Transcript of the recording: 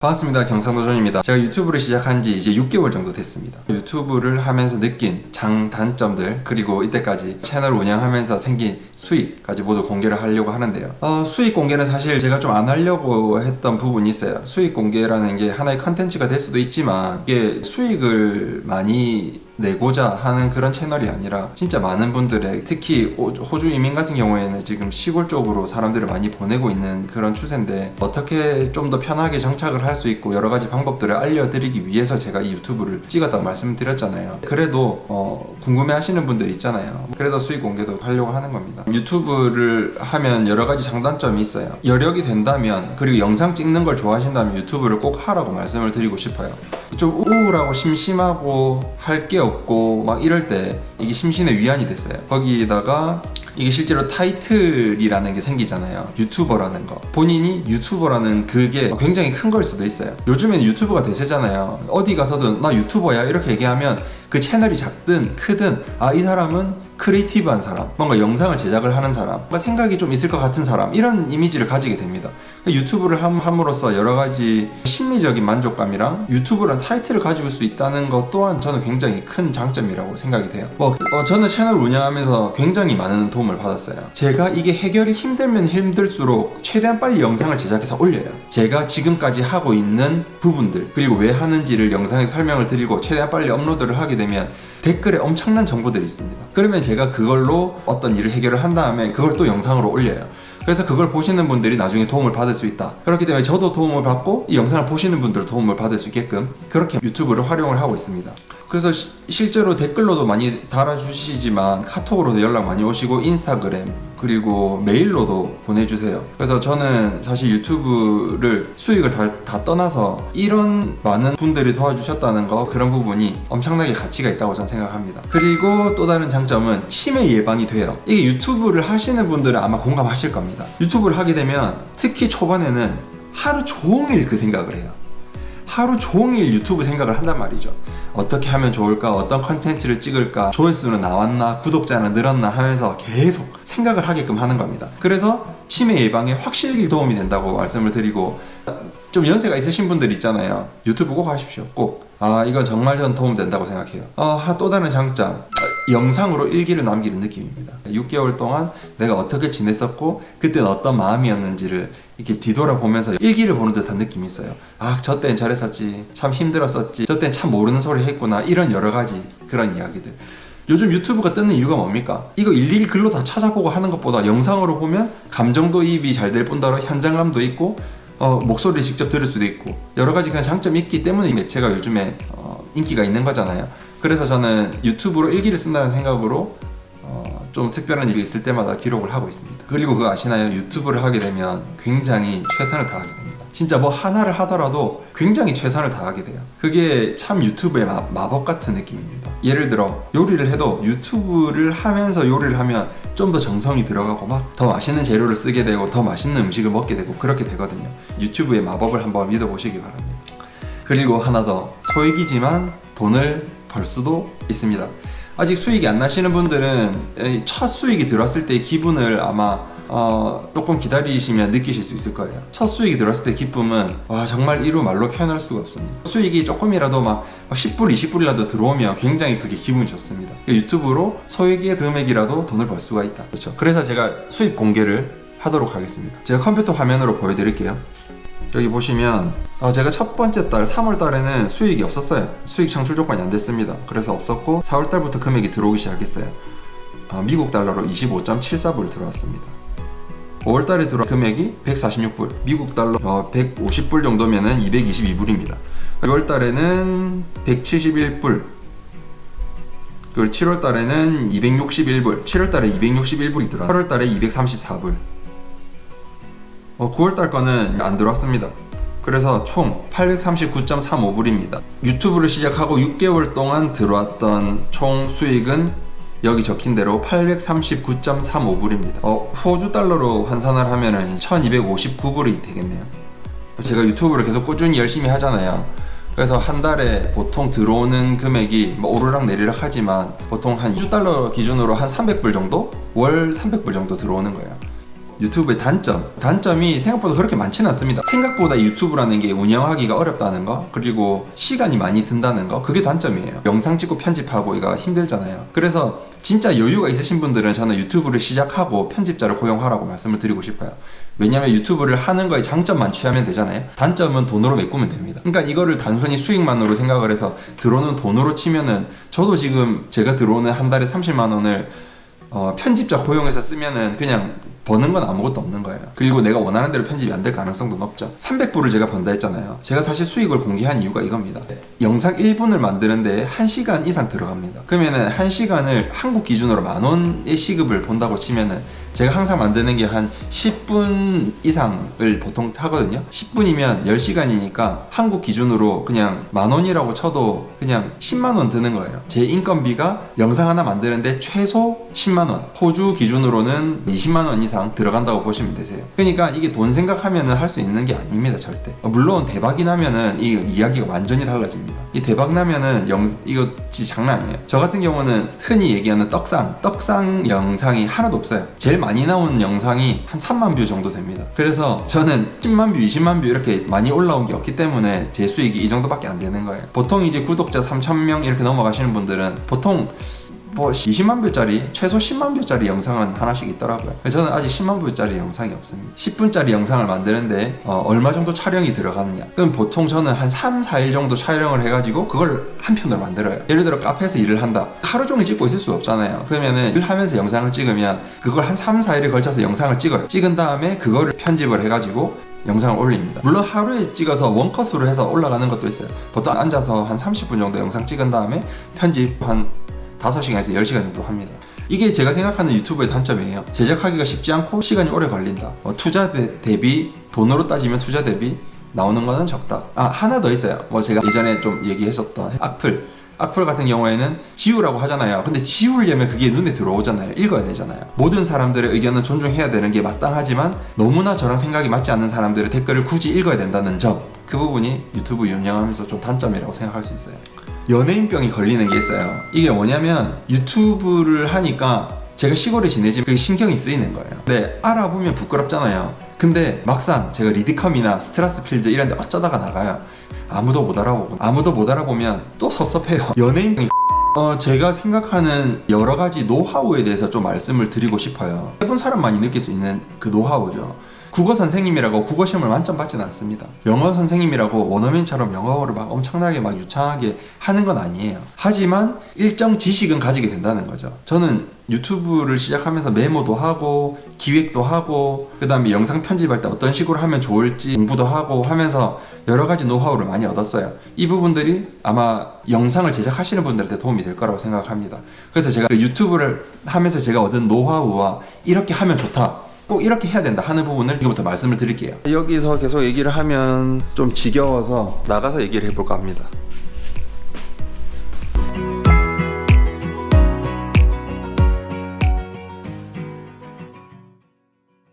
반갑습니다. 경상도전입니다. 제가 유튜브를 시작한 지 이제 6개월 정도 됐습니다. 유튜브를 하면서 느낀 장단점들, 그리고 이때까지 채널 운영하면서 생긴 수익까지 모두 공개를 하려고 하는데요. 수익 공개는 사실 제가 좀 안 하려고 했던 부분이 있어요. 수익 공개라는 게 하나의 컨텐츠가 될 수도 있지만 이게 수익을 많이 내고자 하는 그런 채널이 아니라 진짜 많은 분들의, 특히 호주 이민 같은 경우에는 지금 시골 쪽으로 사람들을 많이 보내고 있는 그런 추세인데, 어떻게 좀 더 편하게 정착을 할 수 있고 여러 가지 방법들을 알려드리기 위해서 제가 이 유튜브를 찍었다고 말씀드렸잖아요. 그래도 궁금해 하시는 분들 있잖아요. 그래서 수익 공개도 하려고 하는 겁니다. 유튜브를 하면 여러 가지 장단점이 있어요. 여력이 된다면, 그리고 영상 찍는 걸 좋아하신다면 유튜브를 꼭 하라고 말씀을 드리고 싶어요. 좀 우울하고 심심하고 할 게 없고 막 이럴 때 이게 심신의 위안이 됐어요. 거기다가 이게 실제로 타이틀이라는 게 생기잖아요. 유튜버라는 거. 본인이 유튜버라는 그게 굉장히 큰 걸 수도 있어요. 요즘엔 유튜브가 대세잖아요. 어디 가서든 나 유튜버야 이렇게 얘기하면 그 채널이 작든 크든 이 사람은 크리에이티브한 사람, 뭔가 영상을 제작을 하는 사람, 뭔가 생각이 좀 있을 것 같은 사람, 이런 이미지를 가지게 됩니다. 유튜브를 함으로써 여러 가지 심리적인 만족감이랑 유튜브라는 타이틀을 가지고 수 있다는 것 또한 저는 굉장히 큰 장점이라고 생각이 돼요. 저는 채널 운영하면서 굉장히 많은 도움을 받았어요. 제가 이게 해결이 힘들면 힘들수록 최대한 빨리 영상을 제작해서 올려요. 제가 지금까지 하고 있는 부분들, 그리고 왜 하는지를 영상에서 설명을 드리고 최대한 빨리 업로드를 하게 되면 댓글에 엄청난 정보들이 있습니다. 그러면 제가 그걸로 어떤 일을 해결을 한 다음에 그걸 또 영상으로 올려요. 그래서 그걸 보시는 분들이 나중에 도움을 받을 수 있다. 그렇기 때문에 저도 도움을 받고 이 영상을 보시는 분들도 도움을 받을 수 있게끔 그렇게 유튜브를 활용을 하고 있습니다. 그래서 실제로 댓글로도 많이 달아주시지만 카톡으로도 연락 많이 오시고 인스타그램 그리고 메일로도 보내주세요. 그래서 저는 사실 유튜브를 수익을 다 떠나서 이런 많은 분들이 도와주셨다는 거, 그런 부분이 엄청나게 가치가 있다고 저는 생각합니다. 그리고 또 다른 장점은 치매 예방이 돼요. 이게 유튜브를 하시는 분들은 아마 공감하실 겁니다. 유튜브를 하게 되면 특히 초반에는 하루 종일 그 생각을 해요. 하루 종일 유튜브 생각을 한단 말이죠. 어떻게 하면 좋을까? 어떤 컨텐츠를 찍을까? 조회수는 나왔나? 구독자는 늘었나? 하면서 계속 생각을 하게끔 하는 겁니다. 그래서 치매 예방에 확실히 도움이 된다고 말씀을 드리고, 좀 연세가 있으신 분들 있잖아요. 유튜브 꼭 하십시오. 꼭. 이건 정말 전 도움 된다고 생각해요. 또 다른 장점. 영상으로 일기를 남기는 느낌입니다. 6개월 동안 내가 어떻게 지냈었고 그때는 어떤 마음이었는지를 이렇게 뒤돌아보면서 일기를 보는 듯한 느낌이 있어요. 저 땐 저랬었지, 참 힘들었었지, 저 땐 참 모르는 소리 했구나, 이런 여러 가지 그런 이야기들. 요즘 유튜브가 뜨는 이유가 뭡니까? 이거 일일이 글로 다 찾아보고 하는 것보다 영상으로 보면 감정도입이 잘 될 뿐더러 현장감도 있고 목소리를 직접 들을 수도 있고 여러 가지 그냥 장점이 있기 때문에 이 매체가 요즘에 인기가 있는 거잖아요. 그래서 저는 유튜브로 일기를 쓴다는 생각으로 좀 특별한 일이 있을 때마다 기록을 하고 있습니다. 그리고 그거 아시나요? 유튜브를 하게 되면 굉장히 최선을 다하게 됩니다. 진짜 뭐 하나를 하더라도 굉장히 최선을 다하게 돼요. 그게 참 유튜브의 마법 같은 느낌입니다. 예를 들어 요리를 해도 유튜브를 하면서 요리를 하면 좀 더 정성이 들어가고 막 더 맛있는 재료를 쓰게 되고 더 맛있는 음식을 먹게 되고 그렇게 되거든요. 유튜브의 마법을 한번 믿어보시기 바랍니다. 그리고 하나 더, 소액이지만 돈을 벌 수도 있습니다. 아직 수익이 안 나시는 분들은 첫 수익이 들어왔을 때의 기분을 아마 조금 기다리시면 느끼실 수 있을 거예요. 첫 수익이 들어왔을 때 기쁨은 정말 이루 말로 표현할 수가 없습니다. 수익이 조금이라도 막 10불, 20불이라도 들어오면 굉장히 그게 기분이 좋습니다. 유튜브로 소액의 금액이라도 돈을 벌 수가 있다. 그렇죠? 그래서 제가 수익 공개를 하도록 하겠습니다. 제가 컴퓨터 화면으로 보여드릴게요. 여기 보시면 제가 첫 번째 달 3월 달에는 수익이 없었어요. 수익 창출 조건이 안 됐습니다. 그래서 없었고 4월 달부터 금액이 들어오기 시작했어요. 미국 달러로 25.74불 들어왔습니다. 5월 달에 들어온 금액이 146불, 미국 달러 150불 정도면은 222불입니다. 6월 달에는 171불, 그리고 7월 달에는 261불, 7월 달에 261불이 들어왔어요. 8월 달에 234불. 9월 달 거는 안 들어왔습니다. 그래서 총 839.35불입니다. 유튜브를 시작하고 6개월 동안 들어왔던 총 수익은 여기 적힌 대로 839.35불입니다. 호주 달러로 환산을 하면은 1259불이 되겠네요. 제가 유튜브를 계속 꾸준히 열심히 하잖아요. 그래서 한 달에 보통 들어오는 금액이 오르락 내리락 하지만 보통 한 2주 달러 기준으로 한 300불 정도? 월 300불 정도 들어오는 거예요. 유튜브의 단점이 생각보다 그렇게 많지는 않습니다. 생각보다 유튜브라는 게 운영하기가 어렵다는 거, 그리고 시간이 많이 든다는 거, 그게 단점이에요. 영상 찍고 편집하고 이거 힘들잖아요. 그래서 진짜 여유가 있으신 분들은 저는 유튜브를 시작하고 편집자를 고용하라고 말씀을 드리고 싶어요. 왜냐면 유튜브를 하는 거에 장점만 취하면 되잖아요. 단점은 돈으로 메꾸면 됩니다. 그러니까 이거를 단순히 수익만으로 생각을 해서 들어오는 돈으로 치면은, 저도 지금 제가 들어오는 한 달에 30만 원을 편집자 고용해서 쓰면은 그냥 버는 건 아무것도 없는 거예요. 그리고 내가 원하는 대로 편집이 안 될 가능성도 높죠. 300불을 제가 번다 했잖아요. 제가 사실 수익을 공개한 이유가 이겁니다. 영상 1분을 만드는데 1시간 이상 들어갑니다. 그러면은 1시간을 한국 기준으로 10,000원의 시급을 본다고 치면은, 제가 항상 만드는 게 한 10분 이상을 보통 하거든요. 10분이면 10시간이니까 한국 기준으로 그냥 10,000원이라고 쳐도 그냥 10만원 드는 거예요. 제 인건비가 영상 하나 만드는데 최소 10만원, 호주 기준으로는 20만원 이상 들어간다고 보시면 되세요. 그러니까 이게 돈 생각하면은 할 수 있는 게 아닙니다, 절대. 물론 대박이 나면은 이 이야기가 완전히 달라집니다. 이 대박 나면은 이거 진짜 장난 아니에요. 저 같은 경우는 흔히 얘기하는 떡상 영상이 하나도 없어요. 제일 많이 나오는 영상이 한 3만 뷰 정도 됩니다. 그래서 저는 10만 뷰, 20만 뷰 이렇게 많이 올라온 게 없기 때문에 제 수익이 이 정도밖에 안 되는 거예요. 보통 이제 구독자 3,000명 이렇게 넘어가시는 분들은 보통 뭐 20만 뷰짜리, 최소 10만 뷰짜리 영상은 하나씩 있더라고요. 저는 아직 10만 뷰짜리 영상이 없습니다. 10분짜리 영상을 만드는데 얼마 정도 촬영이 들어가느냐, 그럼 보통 저는 한 3, 4일 정도 촬영을 해가지고 그걸 한 편으로 만들어요. 예를 들어 카페에서 일을 한다, 하루 종일 찍고 있을 수 없잖아요. 그러면은 일하면서 영상을 찍으면 그걸 한 3, 4일에 걸쳐서 영상을 찍어요. 찍은 다음에 그거를 편집을 해가지고 영상을 올립니다. 물론 하루에 찍어서 원컷으로 해서 올라가는 것도 있어요. 보통 앉아서 한 30분 정도 영상 찍은 다음에 편집 한 5시간에서 10시간 정도 합니다. 이게 제가 생각하는 유튜브의 단점이에요. 제작하기가 쉽지 않고 시간이 오래 걸린다. 투자 대비, 돈으로 따지면 투자 대비 나오는 거는 적다. 하나 더 있어요. 제가 예전에 좀 얘기했었던 악플 같은 경우에는 지우라고 하잖아요. 근데 지우려면 그게 눈에 들어오잖아요. 읽어야 되잖아요. 모든 사람들의 의견은 존중해야 되는 게 마땅하지만, 너무나 저랑 생각이 맞지 않는 사람들의 댓글을 굳이 읽어야 된다는 점, 그 부분이 유튜브 운영하면서 좀 단점이라고 생각할 수 있어요. 연예인병이 걸리는 게 있어요. 이게 뭐냐면, 유튜브를 하니까 제가 시골에 지내지만 그게 신경이 쓰이는 거예요. 근데 알아보면 부끄럽잖아요. 근데 막상 제가 리드컴이나 스트라스필드 이런 데 어쩌다가 나가요. 아무도 못 알아보면 또 섭섭해요. 연예인병이 제가 생각하는 여러 가지 노하우에 대해서 좀 말씀을 드리고 싶어요. 해본 사람만이 느낄 수 있는 그 노하우죠. 국어 선생님이라고 국어 시험을 만점 받지는 않습니다. 영어 선생님이라고 원어민처럼 영어를 막 엄청나게 막 유창하게 하는 건 아니에요. 하지만 일정 지식은 가지게 된다는 거죠. 저는 유튜브를 시작하면서 메모도 하고 기획도 하고, 그 다음에 영상 편집할 때 어떤 식으로 하면 좋을지 공부도 하고 하면서 여러 가지 노하우를 많이 얻었어요. 이 부분들이 아마 영상을 제작하시는 분들한테 도움이 될 거라고 생각합니다. 그래서 제가 유튜브를 하면서 제가 얻은 노하우와 이렇게 하면 좋다, 꼭 이렇게 해야 된다 하는 부분을 지금부터 말씀을 드릴게요. 여기서 계속 얘기를 하면 좀 지겨워서 나가서 얘기를 해볼까 합니다.